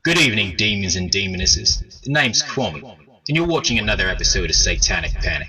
Good evening, demons and demonesses. The name's Kwame, and you're watching another episode of Satanic Panic.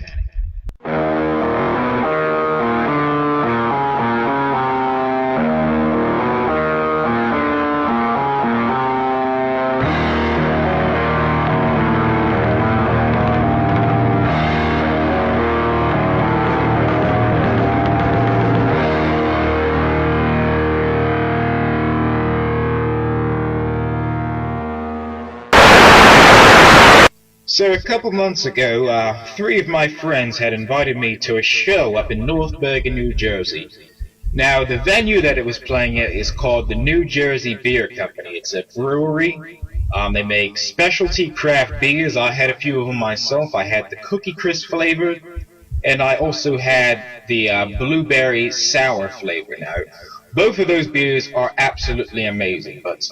So a couple months ago, 3 of my friends had invited me to a show up in North Bergen, New Jersey. Now, the venue that it was playing at is called the New Jersey Beer Company. It's a brewery. They make specialty craft beers. I had a few of them myself. I had the Cookie Crisp flavor, and I also had the blueberry sour flavor. Now, both of those beers are absolutely amazing, but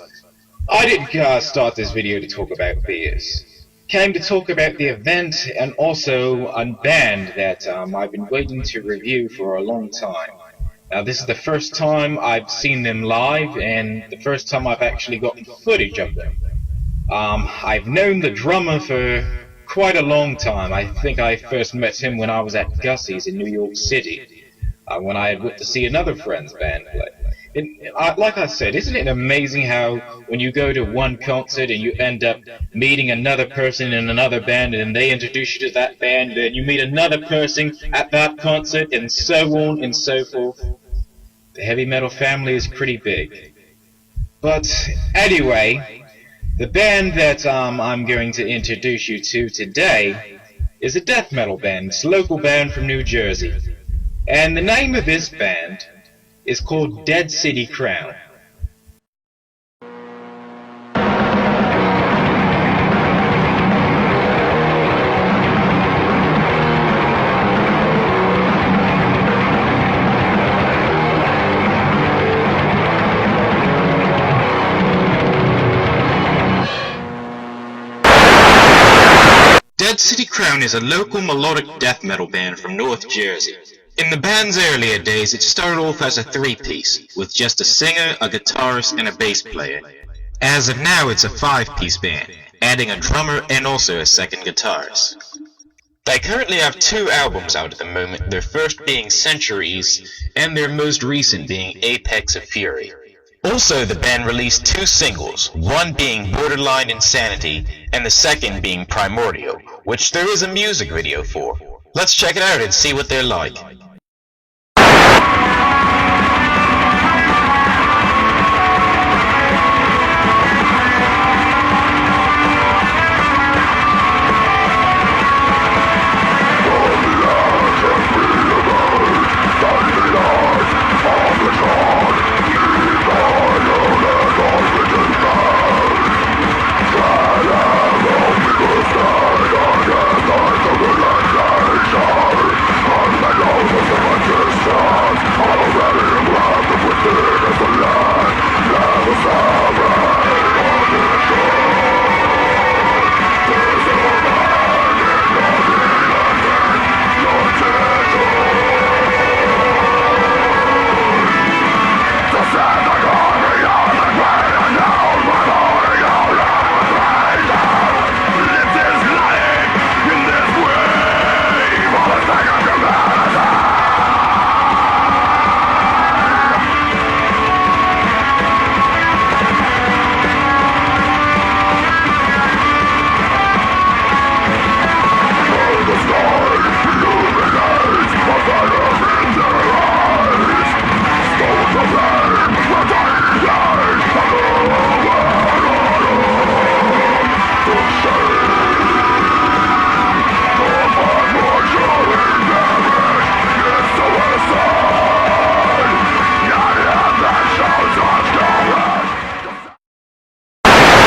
I didn't start this video to talk about beers. Came to talk about the event and also a band that I've been waiting to review for a long time. Now, this is the first time I've seen them live and the first time I've actually gotten footage of them. I've known the drummer for quite a long time. I think I first met him when I was at Gussie's in New York City, when I had went to see another friend's band play. Like I said, isn't it amazing how when you go to one concert and you end up meeting another person in another band and they introduce you to that band, and then you meet another person at that concert, and so on and so forth. The heavy metal family is pretty big. But anyway, the band that I'm going to introduce you to today is a death metal band. It's a local band from New Jersey. And the name of this band is called Dead City Crown. Dead City Crown is a local melodic death metal band from North Jersey. In the band's earlier days, it started off as a 3-piece, with just a singer, a guitarist, and a bass player. As of now, it's a 5-piece band, adding a drummer and also a second guitarist. They currently have 2 albums out at the moment, their first being Centuries, and their most recent being Apex of Fury. Also, the band released 2 singles, one being Borderline Insanity, and the second being Primordial, which there is a music video for. Let's check it out and see what they're like.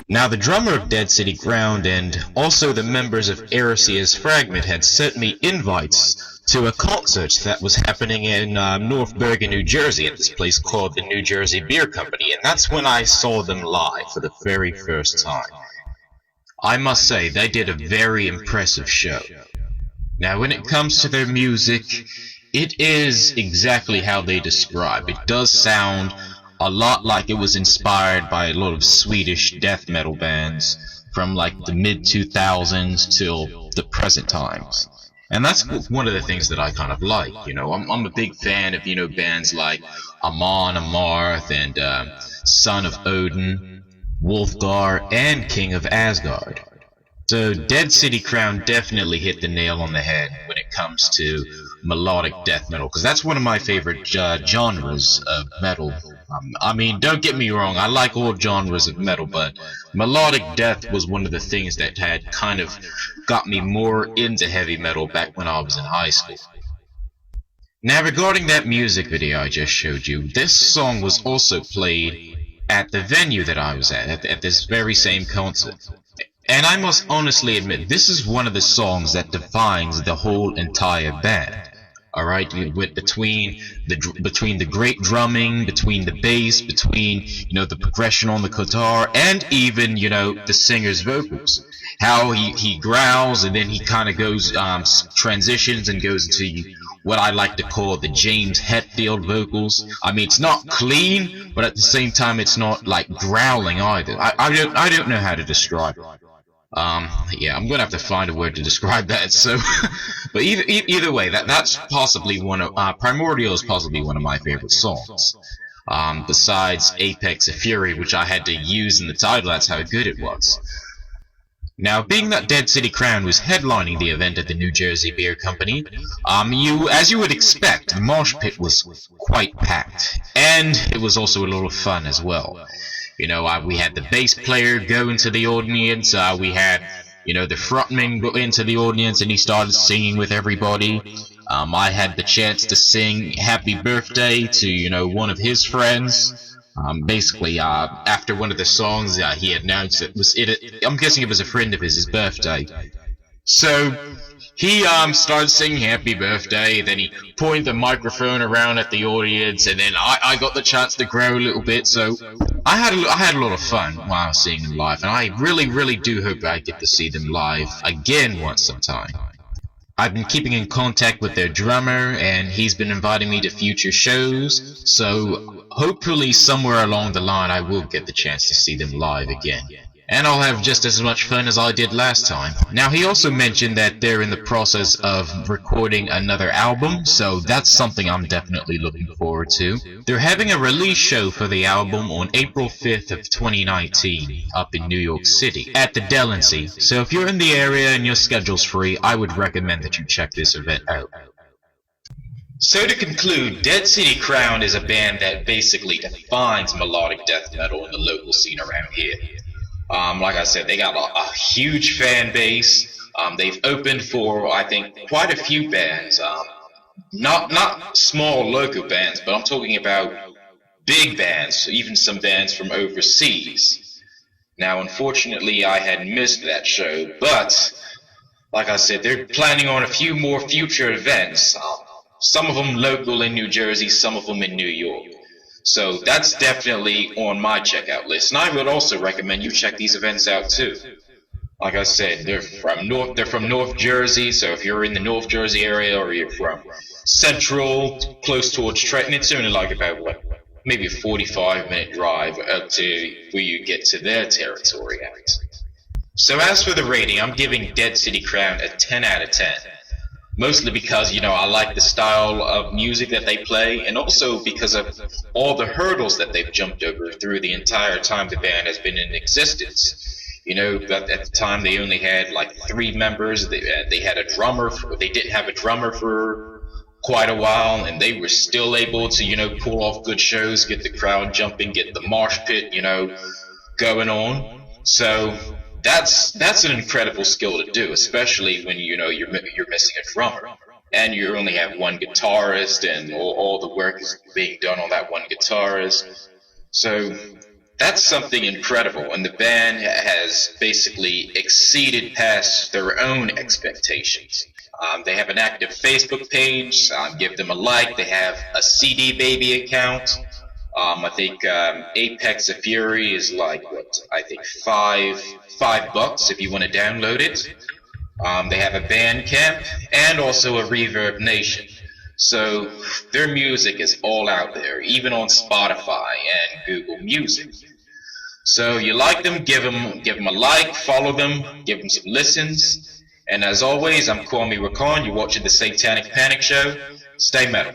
Now, the drummer of Dead City Ground and also the members of Eresia's Fragment had sent me invites to a concert that was happening in North Bergen, New Jersey, at this place called the New Jersey Beer Company, and that's when I saw them live for the very first time. I must say, they did a very impressive show. Now, when it comes to their music, it is exactly how they describe. It does sound a lot like it was inspired by a lot of Swedish death metal bands from like the mid 2000s till the present times. And that's one of the things that I kind of like, I'm a big fan of, bands like Amon Amarth and Son of Odin, Wolfgar, and King of Asgard. So Dead City Crown definitely hit the nail on the head when it comes to melodic death metal, because that's one of my favorite genres of metal. I mean, don't get me wrong, I like all genres of metal, but melodic death was one of the things that had kind of got me more into heavy metal back when I was in high school. Now, regarding that music video I just showed you, this song was also played at the venue that I was at this very same concert. And I must honestly admit, this is one of the songs that defines the whole entire band. Alright, between the great drumming, between the bass, between, the progression on the guitar, and even, the singer's vocals. How he growls and then he kind of goes, transitions and goes into what I like to call the James Hetfield vocals. I mean, it's not clean, but at the same time, it's not like growling either. I don't know how to describe it. Yeah, I'm gonna have to find a word to describe that. So, but either way, that's possibly one of Primordial is possibly one of my favorite songs. Besides Apex of Fury, which I had to use in the title, that's how good it was. Now, being that Dead City Crown was headlining the event at the New Jersey Beer Company, as you would expect, the mosh pit was quite packed, and it was also a lot of fun as well. We had the bass player go into the audience, we had, the frontman go into the audience and he started singing with everybody. I had the chance to sing Happy Birthday to, one of his friends. Basically, after one of the songs, he announced I'm guessing it was a friend of his birthday. So, he started singing Happy Birthday, then he pointed the microphone around at the audience, and then I got the chance to grow a little bit, so I had a lot of fun while I was seeing them live, and I really do hope I get to see them live again once sometime. I've been keeping in contact with their drummer, and he's been inviting me to future shows, so hopefully somewhere along the line I will get the chance to see them live again. And I'll have just as much fun as I did last time. Now, he also mentioned that they're in the process of recording another album, so that's something I'm definitely looking forward to. They're having a release show for the album on April 5th of 2019 up in New York City at the Delancey, so if you're in the area and your schedule's free, I would recommend that you check this event out. So to conclude, Dead City Crown is a band that basically defines melodic death metal in the local scene around here. Like I said, they got a huge fan base. They've opened for, I think, quite a few bands. Not small local bands, but I'm talking about big bands, even some bands from overseas. Now, unfortunately, I had missed that show, but like I said, they're planning on a few more future events. Some of them local in New Jersey, some of them in New York. So that's definitely on my checkout list, and I would also recommend you check these events out too. Like I said, they're from North Jersey, so if you're in the North Jersey area or you're from Central, close towards Trenton, it's only like about maybe a 45-minute drive up to where you get to their territory at. So as for the rating, I'm giving Dead City Crown a 10 out of 10. Mostly because, I like the style of music that they play, and also because of all the hurdles that they've jumped over through the entire time the band has been in existence. At the time they only had like 3 members. They had a drummer. They didn't have a drummer for quite a while, and they were still able to, pull off good shows, get the crowd jumping, get the mosh pit, going on. So that's an incredible skill to do, especially when you're missing a drummer and you only have one guitarist and all the work is being done on that one guitarist. So that's something incredible, and the band has basically exceeded past their own expectations. They have an active Facebook page. Give them a like. They have a CD Baby account. I think Apex of Fury is like $5 if you want to download it. They have a Bandcamp and also a Reverb Nation. So their music is all out there, even on Spotify and Google Music. So you like them, give them a like, follow them, give them some listens. And as always, I'm Kwame Wahkan. You're watching the Satanic Panic Show. Stay metal.